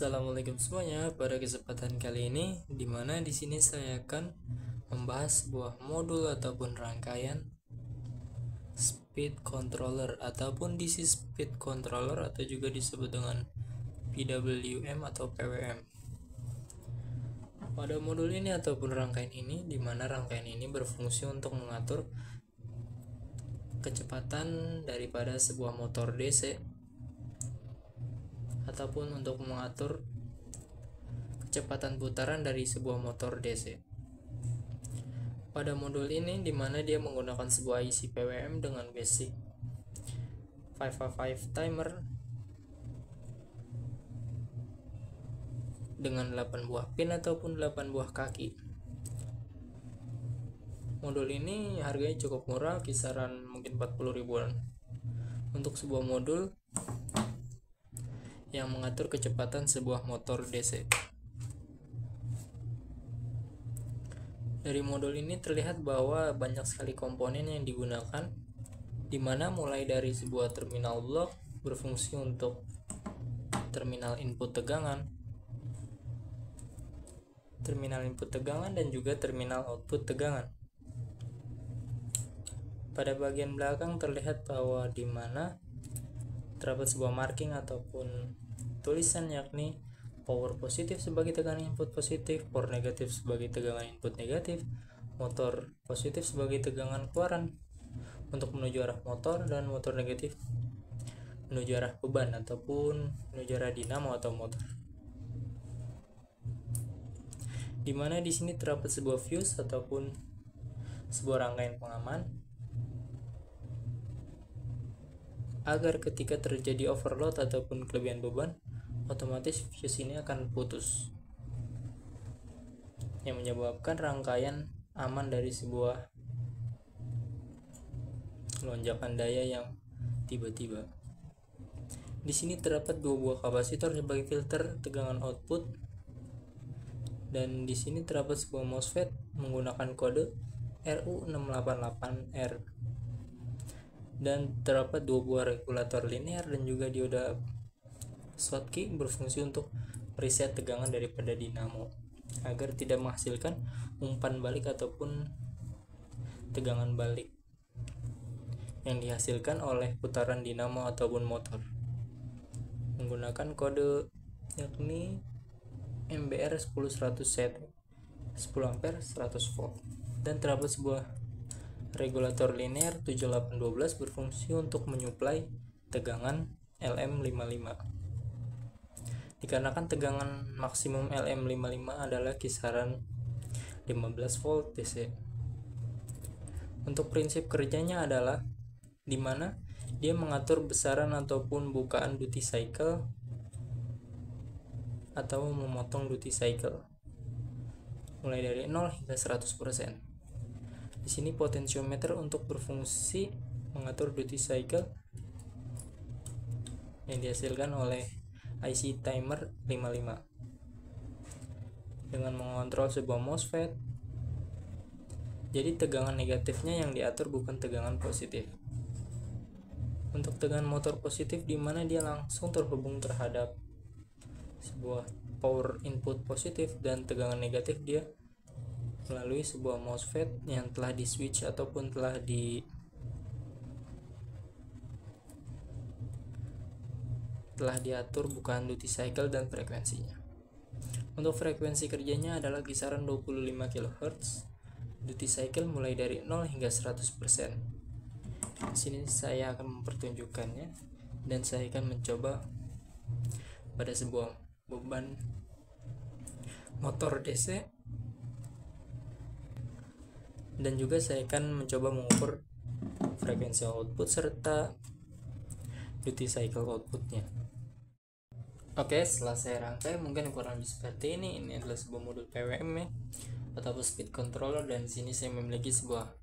Assalamualaikum semuanya. Pada kesempatan kali ini, di mana di sini saya akan membahas sebuah modul ataupun rangkaian speed controller ataupun DC speed controller atau juga disebut dengan PWM atau PWM. Pada modul ini ataupun rangkaian ini, di mana rangkaian ini berfungsi untuk mengatur kecepatan daripada sebuah motor DC ataupun untuk mengatur kecepatan putaran dari sebuah motor DC. Pada modul ini dimana dia menggunakan sebuah IC PWM dengan basic 555 timer dengan 8 buah pin ataupun 8 buah kaki. Modul ini harganya cukup murah, kisaran mungkin 40 ribuan untuk sebuah modul yang mengatur kecepatan sebuah motor DC. Dari modul ini terlihat bahwa banyak sekali komponen yang digunakan, dimana mulai dari sebuah terminal blok berfungsi untuk terminal input tegangan, dan juga terminal output tegangan. Pada bagian belakang terlihat bahwa dimana terdapat sebuah marking ataupun tulisan, yakni power positif sebagai tegangan input positif, power negatif sebagai tegangan input negatif, motor positif sebagai tegangan keluaran untuk menuju arah motor, dan motor negatif menuju arah beban ataupun menuju arah dinamo atau motor. Dimana di sini terdapat sebuah fuse ataupun sebuah rangkaian pengaman agar ketika terjadi overload ataupun kelebihan beban, otomatis fuse ini akan putus, yang menyebabkan rangkaian aman dari sebuah lonjakan daya yang tiba-tiba. Di sini terdapat 2 buah kapasitor sebagai filter tegangan output, dan di sini terdapat sebuah MOSFET menggunakan kode RU688R, dan terdapat 2 buah regulator linear dan juga dioda Schottky berfungsi untuk reset tegangan daripada dinamo agar tidak menghasilkan umpan balik ataupun tegangan balik yang dihasilkan oleh putaran dinamo ataupun motor, menggunakan kode yakni MBR 10100 set 10 ampere 100 volt, dan terdapat sebuah regulator linear 7812 berfungsi untuk menyuplai tegangan LM55. Dikarenakan tegangan maksimum LM55 adalah kisaran 15 volt DC. Untuk prinsip kerjanya adalah dimana dia mengatur besaran ataupun bukaan duty cycle atau memotong duty cycle mulai dari 0 hingga 100%. Di sini potensiometer untuk berfungsi mengatur duty cycle yang dihasilkan oleh IC timer 55 dengan mengontrol sebuah MOSFET. Jadi tegangan negatifnya yang diatur bukan tegangan positif. Untuk tegangan motor positif dimana dia langsung terhubung terhadap sebuah power input positif, dan tegangan negatif dia melalui sebuah MOSFET yang telah di switch ataupun telah diatur bukan duty cycle dan frekuensinya. Untuk frekuensi kerjanya adalah kisaran 25 kHz, duty cycle mulai dari 0 hingga 100%. Di sini saya akan mempertunjukkannya, dan saya akan mencoba pada sebuah beban motor DC, dan juga saya akan mencoba mengukur frekuensi output serta duty cycle outputnya. Oke, setelah saya rangkai mungkin kurang lebih seperti ini. Ini adalah sebuah modul PWM ya, ataupun speed controller, dan di sini saya memiliki sebuah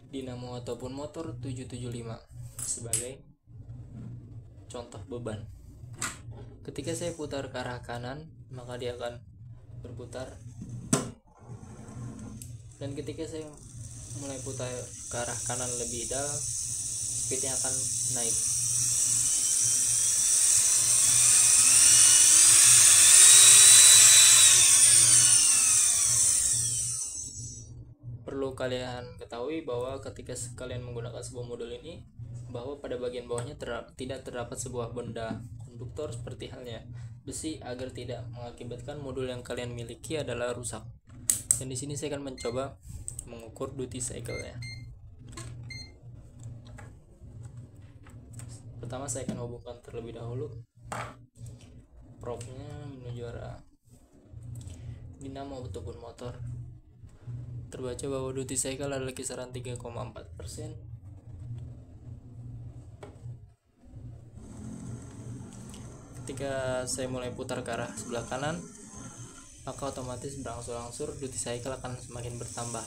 dinamo ataupun motor 775 sebagai contoh beban. Ketika saya putar ke arah kanan, maka dia akan berputar, dan ketika saya mulai putar ke arah kanan lebih dalam, speednya akan naik. kalian ketahui bahwa ketika kalian menggunakan sebuah modul ini, bahwa pada bagian bawahnya tidak terdapat sebuah benda konduktor seperti halnya besi, agar tidak mengakibatkan modul yang kalian miliki adalah rusak. Dan di sini saya akan mencoba mengukur duty cycle-nya. Pertama saya akan hubungkan terlebih dahulu probe-nya menuju arah dinamo ataupun motor. Terbaca bahwa duty cycle adalah kisaran 3,4%. Ketika saya mulai putar ke arah sebelah kanan, maka otomatis berangsur-angsur duty cycle akan semakin bertambah.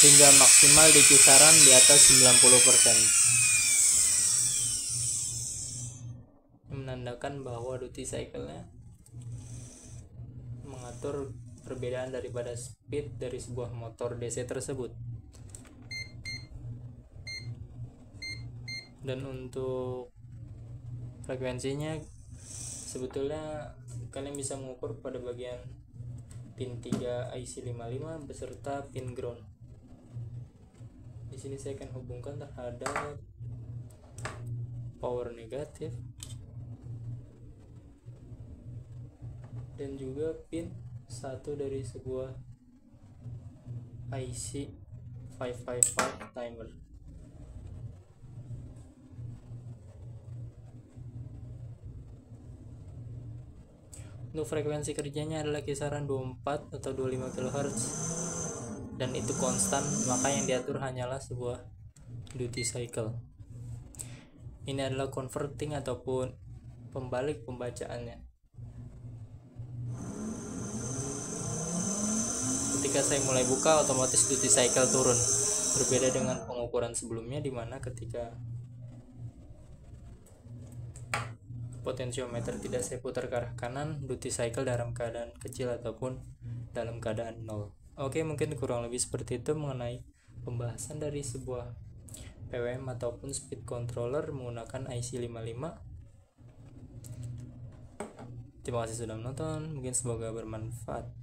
Hingga maksimal di kisaran di atas 90%. Menandakan bahwa duty cycle-nya mengatur perbedaan daripada speed dari sebuah motor DC tersebut. Dan untuk frekuensinya sebetulnya kalian bisa mengukur pada bagian pin 3 IC55 beserta pin ground. Di sini saya akan hubungkan terhadap power negatif dan juga pin 1 dari sebuah IC 555 timer. Untuk frekuensi kerjanya adalah kisaran 24 atau 25 kHz, dan itu konstan, maka yang diatur hanyalah sebuah duty cycle. Ini adalah converting ataupun pembalik pembacaannya. Ketika saya mulai buka, otomatis duty cycle turun. Berbeda dengan pengukuran sebelumnya, di mana ketika potensiometer tidak saya putar ke arah kanan, duty cycle dalam keadaan kecil ataupun dalam keadaan nol. Oke, mungkin kurang lebih seperti itu mengenai pembahasan dari sebuah PWM ataupun speed controller menggunakan IC55. Terima kasih sudah menonton, mungkin semoga bermanfaat.